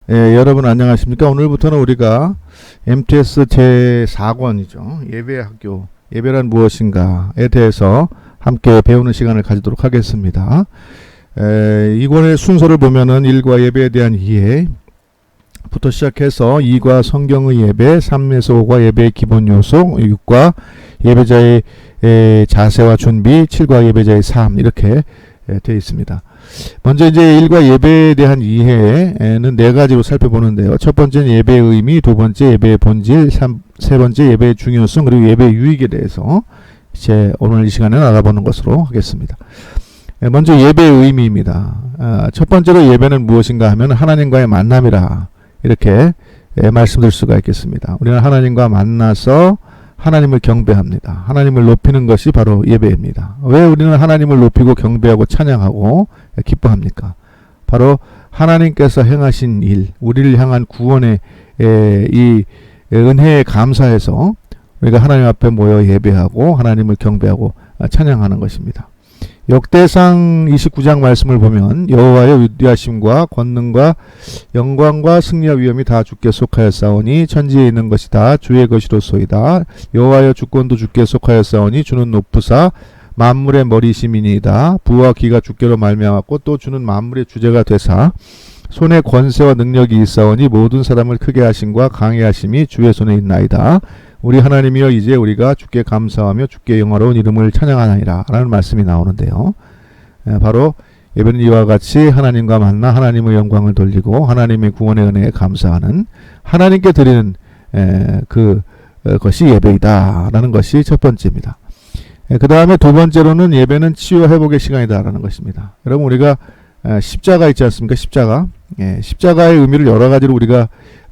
여러분 안녕하십니까? 오늘부터는 우리가 MTS 제4권이죠. 예배학교, 예배란 무엇인가에 대해서 함께 배우는 시간을 가지도록 하겠습니다. 이 권의 순서를 보면은 1과 예배에 대한 이해부터 시작해서 2과 성경의 예배, 3에서 5과 예배의 기본 요소, 6과 예배자의 자세와 준비, 7과 예배자의 삶, 이렇게 되어 있습니다. 먼저 이제 1과 예배에 대한 이해는 네 가지로 살펴보는데요. 첫 번째는 예배의 의미, 두 번째 예배의 본질, 세 번째 예배의 중요성, 그리고 예배의 유익에 대해서 이제 오늘 이 시간에 알아보는 것으로 하겠습니다. 먼저 예배의 의미입니다. 첫 번째로 예배는 무엇인가 하면 하나님과의 만남이라 이렇게 말씀드릴 수가 있겠습니다. 우리는 하나님과 만나서 하나님을 경배합니다. 하나님을 높이는 것이 바로 예배입니다. 왜 우리는 하나님을 높이고 경배하고 찬양하고 기뻐합니까? 바로 하나님께서 행하신 일, 우리를 향한 구원의 이 은혜에 감사해서 우리가 하나님 앞에 모여 예배하고 하나님을 경배하고 찬양하는 것입니다. 역대상 29장 말씀을 보면 여호와의 위대하심과 권능과 영광과 승리와 위엄이 다 주께 속하였사오니 천지에 있는 것이 다 주의 것이로소이다. 여호와의 주권도 주께 속하였사오니 주는 높으사 만물의 머리심이니이다. 부와 기가 주께로 말미암았고 또 주는 만물의 주제가 되사 손에 권세와 능력이 있사오니 모든 사람을 크게 하심과 강해 하심이 주의 손에 있나이다. 우리 하나님이여 이제 우리가 주께 감사하며 주께 영화로운 이름을 찬양하나이다 라는 말씀이 나오는데요. 바로 예배는 이와 같이 하나님과 만나 하나님의 영광을 돌리고 하나님의 구원의 은혜에 감사하는 하나님께 드리는 그것이 예배이다 라는 것이 첫 번째입니다. 그 다음에 두 번째로는 예배는 치유와 회복의 시간이다 라는 것입니다. 여러분 우리가 십자가 있지 않습니까? 십자가. 십자가의 의미를 여러 가지로 우리가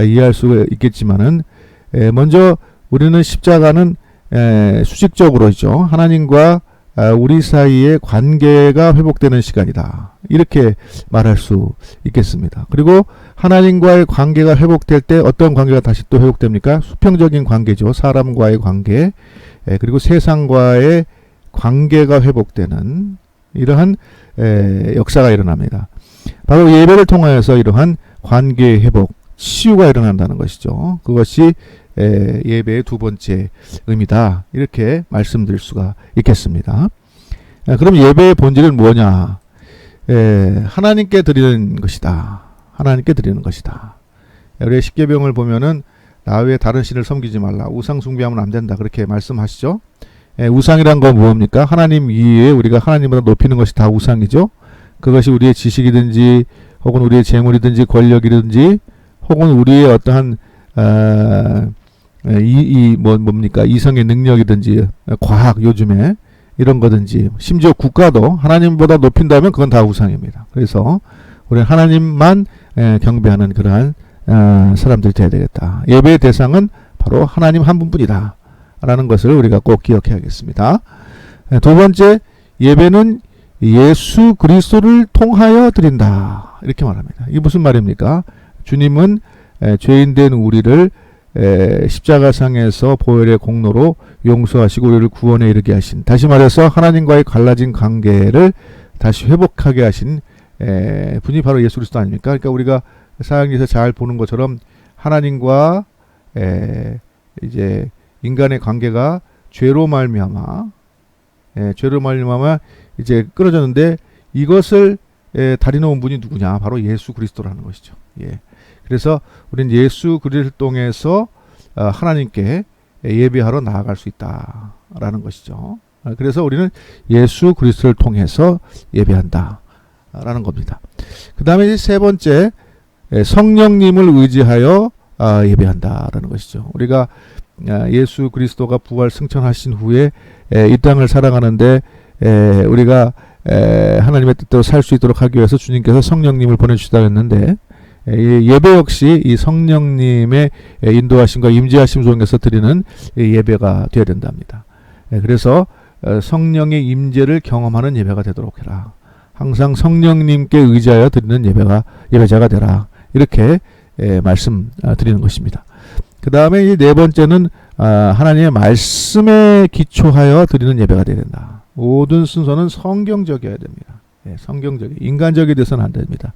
이해할 수 있겠지만은 먼저 우리는 십자가는 수직적으로죠. 하나님과 우리 사이의 관계가 회복되는 시간이다. 이렇게 말할 수 있겠습니다. 그리고 하나님과의 관계가 회복될 때 어떤 관계가 다시 또 회복됩니까? 수평적인 관계죠. 사람과의 관계, 그리고 세상과의 관계가 회복되는 이러한 역사가 일어납니다. 바로 예배를 통하여서 이러한 관계 회복, 치유가 일어난다는 것이죠. 그것이 예배의 두 번째 의미다. 이렇게 말씀드릴 수가 있겠습니다. 그럼 예배의 본질은 뭐냐? 하나님께 드리는 것이다. 하나님께 드리는 것이다. 우리 십계명을 보면은 나 외에 다른 신을 섬기지 말라. 우상 숭배하면 안 된다. 그렇게 말씀하시죠. 우상이란 건 뭡니까? 하나님 이외에 우리가 하나님보다 높이는 것이 다 우상이죠. 그것이 우리의 지식이든지 혹은 우리의 재물이든지 권력이든지 혹은 우리의 어떠한 뭡니까? 이성의 능력이든지 과학 요즘에 이런 거든지 심지어 국가도 하나님보다 높인다면 그건 다 우상입니다. 그래서 우리는 하나님만 경배하는 그러한 사람들이 되어야 되겠다. 예배의 대상은 바로 하나님 한 분뿐이다 라는 것을 우리가 꼭 기억해야겠습니다. 두 번째, 예배는 예수 그리스도를 통하여 드린다 이렇게 말합니다. 이게 무슨 말입니까? 주님은 죄인된 우리를 십자가상에서 보혈의 공로로 용서하시고 우리를 구원에 이르게 하신, 다시 말해서 하나님과의 갈라진 관계를 다시 회복하게 하신 분이 바로 예수 그리스도 아닙니까? 그러니까 우리가 사역에서 잘 보는 것처럼 하나님과 이제 인간의 관계가 죄로 말미암아 이제 끊어졌는데 이것을 다리놓은 분이 누구냐? 바로 예수 그리스도라는 것이죠. 그래서 우리는 예수 그리스도를 통해서 하나님께 예배하러 나아갈 수 있다라는 것이죠. 그래서 우리는 예수 그리스도를 통해서 예배한다라는 겁니다. 그 다음에 세 번째, 성령님을 의지하여 예배한다라는 것이죠. 우리가 예수 그리스도가 부활 승천하신 후에 이 땅을 살아가는데 우리가 하나님의 뜻대로 살 수 있도록 하기 위해서 주님께서 성령님을 보내주시다 했는데 예배 역시 이 성령님의 인도하심과 임재하심 속에서 드리는 예배가 되어야 된답니다. 그래서 성령의 임재를 경험하는 예배가 되도록 해라. 항상 성령님께 의지하여 드리는 예배자가 되라. 이렇게 말씀드리는 것입니다. 그 다음에 이 네 번째는 하나님의 말씀에 기초하여 드리는 예배가 되어야 된다. 모든 순서는 성경적이어야 됩니다. 성경적이, 인간적이 돼서는 안 됩니다.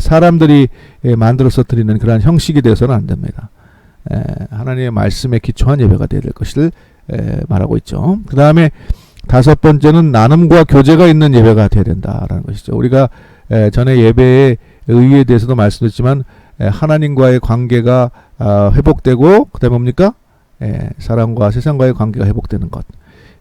사람들이 만들어서 드리는 그러한 형식이 되어서는 안 됩니다. 하나님의 말씀에 기초한 예배가 되어야 될 것을 말하고 있죠. 그 다음에 다섯 번째는 나눔과 교제가 있는 예배가 되어야 된다라는 것이죠. 우리가 전에 예배의 의의에 대해서도 말씀드렸지만 하나님과의 관계가 회복되고 그 다음에 뭡니까? 사람과 세상과의 관계가 회복되는 것.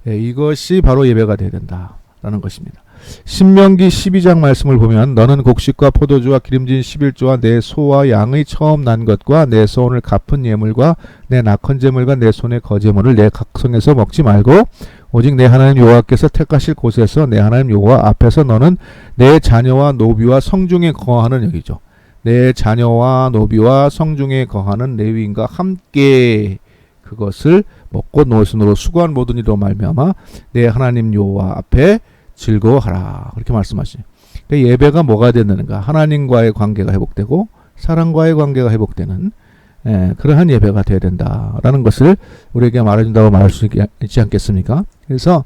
이것이 바로 예배가 되어야 된다라는 것입니다. 신명기 12장 말씀을 보면 너는 곡식과 포도주와 기름진 11조와 내 소와 양의 처음 난 것과 내 소원을 갚은 예물과 내 낙헌 제물과 내 손의 거제물을 내 각성에서 먹지 말고 오직 내 하나님 여호와께서 택하실 곳에서 내 하나님 여호와 앞에서 너는 내 자녀와 노비와 성중에 거하는 여기죠. 내 자녀와 노비와 성중에 거하는 레위인과 함께 그것을 먹고 노순으로 수고한 모든 이로 말미암아 내 하나님 여호와 앞에 즐거워하라. 그렇게 말씀하시죠. 그러니까 예배가 뭐가 되는가? 하나님과의 관계가 회복되고 사람과의 관계가 회복되는 그러한 예배가 되어야 된다라는 것을 우리에게 말해준다고 말할 수 있지 않겠습니까? 그래서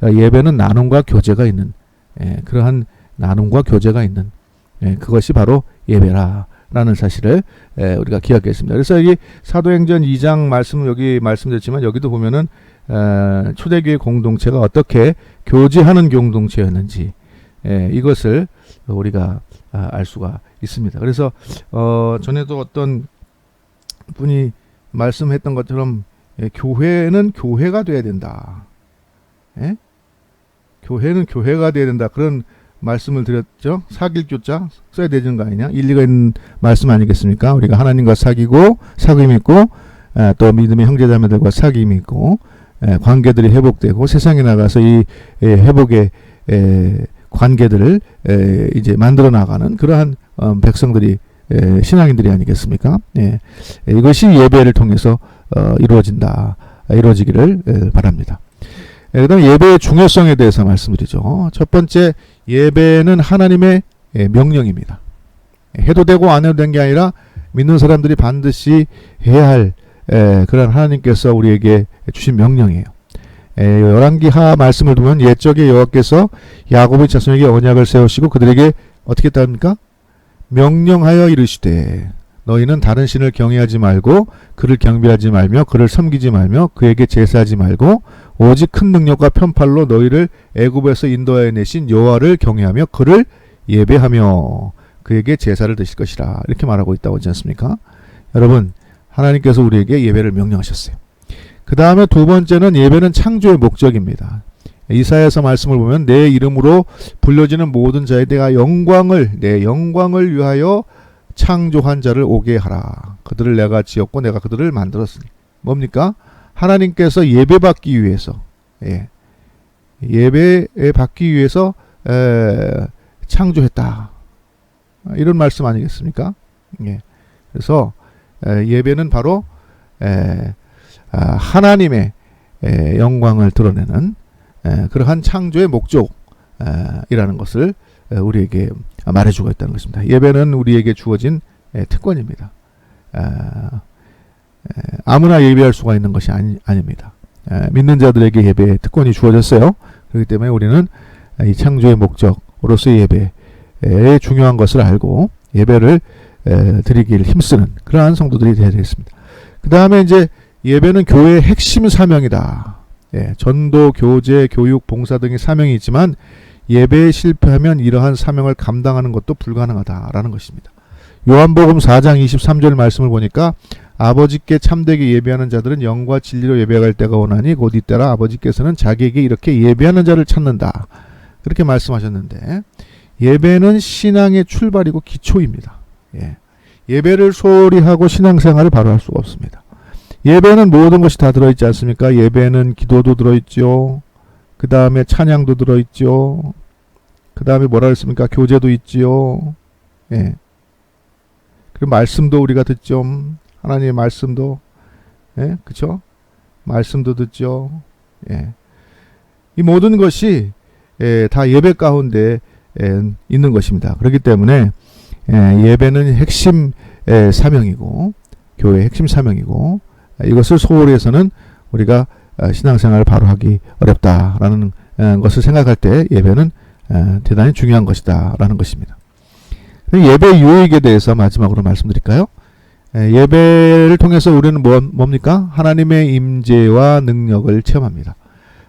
예배는 나눔과 교제가 있는 그러한 나눔과 교제가 있는 그것이 바로 예배라는 사실을 우리가 기억했습니다. 그래서 여기 사도행전 2장 말씀 여기 말씀드렸지만 여기도 보면은 초대교회 공동체가 어떻게 교제하는 공동체였는지 이것을 우리가 알 수가 있습니다. 그래서 전에도 어떤 분이 말씀했던 것처럼 교회는 교회가 돼야 된다. 교회는 교회가 돼야 된다. 그런 말씀을 드렸죠. 사귈 교자 써야 되는 거 아니냐. 일리가 있는 말씀 아니겠습니까? 우리가 하나님과 사귐이 있고 또 믿음의 형제자매들과 사귐이 있고 관계들이 회복되고 세상에 나가서 이 회복의 관계들을 이제 만들어 나가는 그러한 백성들이 신앙인들이 아니겠습니까? 이것이 예배를 통해서 이루어지기를 바랍니다. 그 다음 예배의 중요성에 대해서 말씀드리죠. 첫 번째, 예배는 하나님의 명령입니다. 해도 되고 안 해도 된 게 아니라 믿는 사람들이 반드시 해야 할 그런 하나님께서 우리에게 주신 명령이에요. 열왕기하 말씀을 보면 옛적에 여호와께서 야곱의 자손에게 언약을 세우시고 그들에게 어떻게 했답니까? 명령하여 이르시되 너희는 다른 신을 경외하지 말고 그를 경배하지 말며 그를 섬기지 말며 그에게 제사하지 말고 오직 큰 능력과 편팔로 너희를 애굽에서 인도하여 내신 여호와를 경외하며 그를 예배하며 그에게 제사를 드실 것이라 이렇게 말하고 있다고 하지 않습니까? 여러분 하나님께서 우리에게 예배를 명령하셨어요. 그 다음에 두 번째는 예배는 창조의 목적입니다. 이사야서 말씀을 보면 내 이름으로 불려지는 모든 자에 내가 내 영광을 위하여 창조한 자를 오게 하라. 그들을 내가 지었고 내가 그들을 만들었으니. 뭡니까? 하나님께서 예배받기 위해서 예배 받기 위해서 창조했다. 이런 말씀 아니겠습니까? 그래서 예배는 바로 하나님의 영광을 드러내는 그러한 창조의 목적이라는 것을 우리에게 말해주고 있다는 것입니다. 예배는 우리에게 주어진 특권입니다. 아무나 예배할 수가 있는 것이 아닙니다. 믿는 자들에게 예배의 특권이 주어졌어요. 그렇기 때문에 우리는 이 창조의 목적으로서의 예배의 중요한 것을 알고 예배를 드리기를 힘쓰는 그러한 성도들이 되어야 되겠습니다. 그 다음에 이제 예배는 교회의 핵심 사명이다. 전도, 교제, 교육, 봉사 등의 사명이 있지만 예배에 실패하면 이러한 사명을 감당하는 것도 불가능하다라는 것입니다. 요한복음 4장 23절 말씀을 보니까 아버지께 참되게 예배하는 자들은 영과 진리로 예배할 때가 오나니 곧 이때라 아버지께서는 자기에게 이렇게 예배하는 자를 찾는다. 그렇게 말씀하셨는데 예배는 신앙의 출발이고 기초입니다. 예배를 소홀히 하고 신앙생활을 바로 할 수가 없습니다. 예배는 모든 것이 다 들어있지 않습니까? 예배는 기도도 들어있죠. 그 다음에 찬양도 들어있죠. 그 다음에 뭐라 했습니까? 교제도 있지요. 그리고 말씀도 우리가 듣죠. 하나님의 말씀도, 그쵸? 말씀도 듣죠. 이 모든 것이 다 예배 가운데 있는 것입니다. 그렇기 때문에 예배는 핵심 사명이고 교회의 핵심 사명이고 이것을 소홀히 해서는 우리가 신앙생활을 바로 하기 어렵다라는 것을 생각할 때 예배는 대단히 중요한 것이다 라는 것입니다. 예배 유익에 대해서 마지막으로 말씀드릴까요? 예배를 통해서 우리는 뭡니까? 하나님의 임재와 능력을 체험합니다.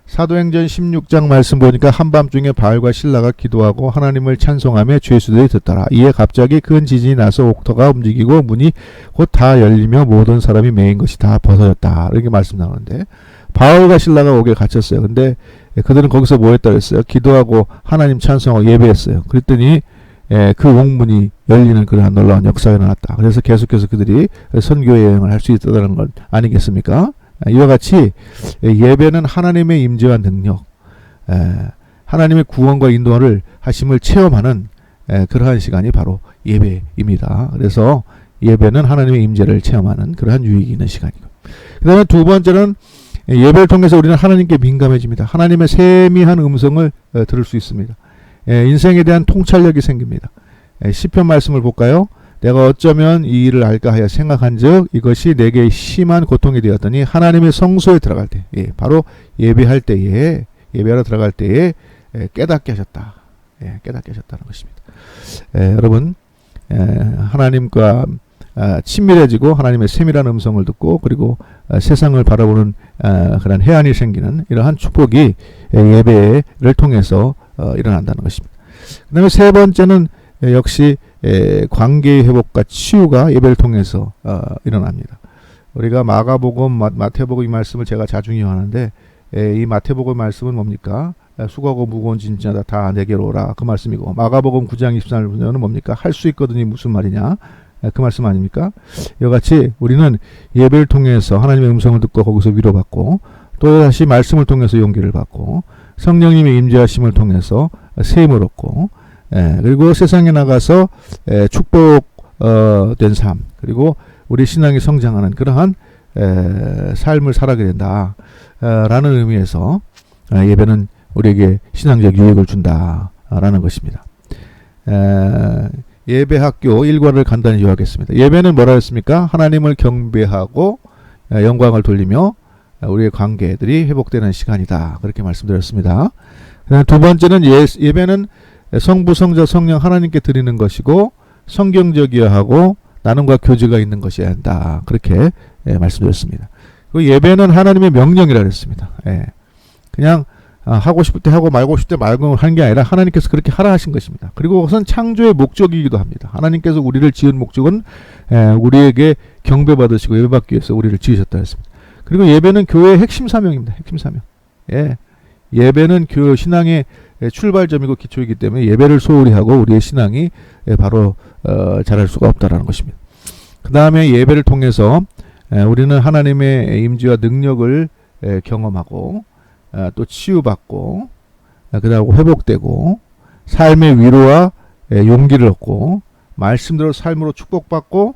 사도행전 16장 말씀 보니까 한밤중에 바울과 실라가 기도하고 하나님을 찬송하며 죄수들이 듣더라. 이에 갑자기 큰 지진이 나서 옥토가 움직이고 문이 곧 다 열리며 모든 사람이 매인 것이 다 벗어졌다. 이렇게 말씀 나오는데 바울과 실라가 옥에 갇혔어요. 근데 그들은 거기서 뭐 했다고 했어요? 기도하고 하나님 찬송하고 예배했어요. 그랬더니 그 옥문이 열리는 그러한 놀라운 역사가 일어났다. 그래서 계속해서 그들이 선교 여행을 할 수 있다는 것 아니겠습니까? 이와 같이 예배는 하나님의 임재와 능력, 하나님의 구원과 인도를 하심을 체험하는 그러한 시간이 바로 예배입니다. 그래서 예배는 하나님의 임재를 체험하는 그러한 유익이 있는 시간이고, 그 다음에 두 번째는 예배를 통해서 우리는 하나님께 민감해집니다. 하나님의 세미한 음성을 들을 수 있습니다. 인생에 대한 통찰력이 생깁니다. 시편 말씀을 볼까요? 내가 어쩌면 이 일을 알까 하여 생각한즉 이것이 내게 심한 고통이 되었더니 하나님의 성소에 들어갈 때, 바로 예배할 때에, 예배하러 들어갈 때에 깨닫게 하셨다. 깨닫게 하셨다는 것입니다. 여러분, 하나님과 친밀해지고 하나님의 세밀한 음성을 듣고 그리고 세상을 바라보는 그런 해안이 생기는 이러한 축복이 예배를 통해서 일어난다는 것입니다. 그 다음에 세 번째는 역시 관계의 회복과 치유가 예배를 통해서 일어납니다. 우리가 마가복음, 마태복음 이 말씀을 제가 자주 이용하는데 이 마태복음 말씀은 뭡니까? 수고하고 무거운 짐자다 다 내게로 오라, 그 말씀이고, 마가복음 9장 23절은 뭡니까? 할 수 있거든이 무슨 말이냐? 그 말씀 아닙니까? 이와 같이 우리는 예배를 통해서 하나님의 음성을 듣고 거기서 위로받고, 또 다시 말씀을 통해서 용기를 받고, 성령님의 임재하심을 통해서 세임을 얻고, 그리고 세상에 나가서 축복된 삶, 그리고 우리 신앙이 성장하는 그러한 삶을 살아가게 된다 라는 의미에서 예배는 우리에게 신앙적 유익을 준다라는 것입니다. 예배학교 1과를 간단히 요약했습니다. 예배는 뭐라 했습니까? 하나님을 경배하고 영광을 돌리며 우리의 관계들이 회복되는 시간이다, 그렇게 말씀드렸습니다. 두 번째는 예배는 성부, 성자, 성령 하나님께 드리는 것이고 성경적이어야 하고 나눔과 교제가 있는 것이어야 한다, 그렇게 말씀드렸습니다. 그리고 예배는 하나님의 명령이라고 했습니다. 그냥 하고 싶을 때 하고 말고 싶을 때 말고 하는 게 아니라 하나님께서 그렇게 하라 하신 것입니다. 그리고 그것은 창조의 목적이기도 합니다. 하나님께서 우리를 지은 목적은 우리에게 경배받으시고 예배받기 위해서 우리를 지으셨다 했습니다. 그리고 예배는 교회의 핵심 사명입니다. 핵심 사명. 예배는 신앙의 출발점이고 기초이기 때문에 예배를 소홀히 하고 우리의 신앙이 바로 자랄 수가 없다라는 것입니다. 그 다음에 예배를 통해서 우리는 하나님의 임재와 능력을 경험하고 또 치유받고 그다음 회복되고 삶의 위로와 용기를 얻고 말씀대로 삶으로 축복받고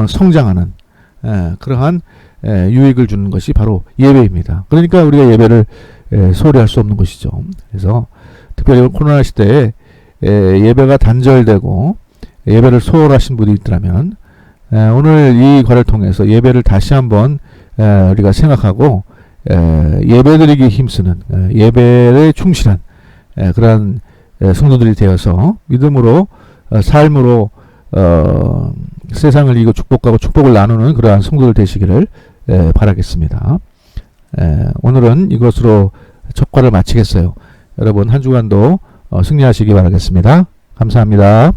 성장하는 그러한 유익을 주는 것이 바로 예배입니다. 그러니까 우리가 예배를 소홀히 할 수 없는 것이죠. 그래서 특별히 코로나 시대에 예배가 단절되고 예배를 소홀하신 분이 있더라면 오늘 이 과를 통해서 예배를 다시 한번 우리가 생각하고 예배드리기 힘쓰는 예배에 충실한 그러한 성도들이 되어서 믿음으로 삶으로 세상을 이기고 축복하고 축복을 나누는 그러한 성도들 되시기를 바라겠습니다. 오늘은 이것으로 첫 과를 마치겠어요. 여러분 한 주간도 승리하시기 바라겠습니다. 감사합니다.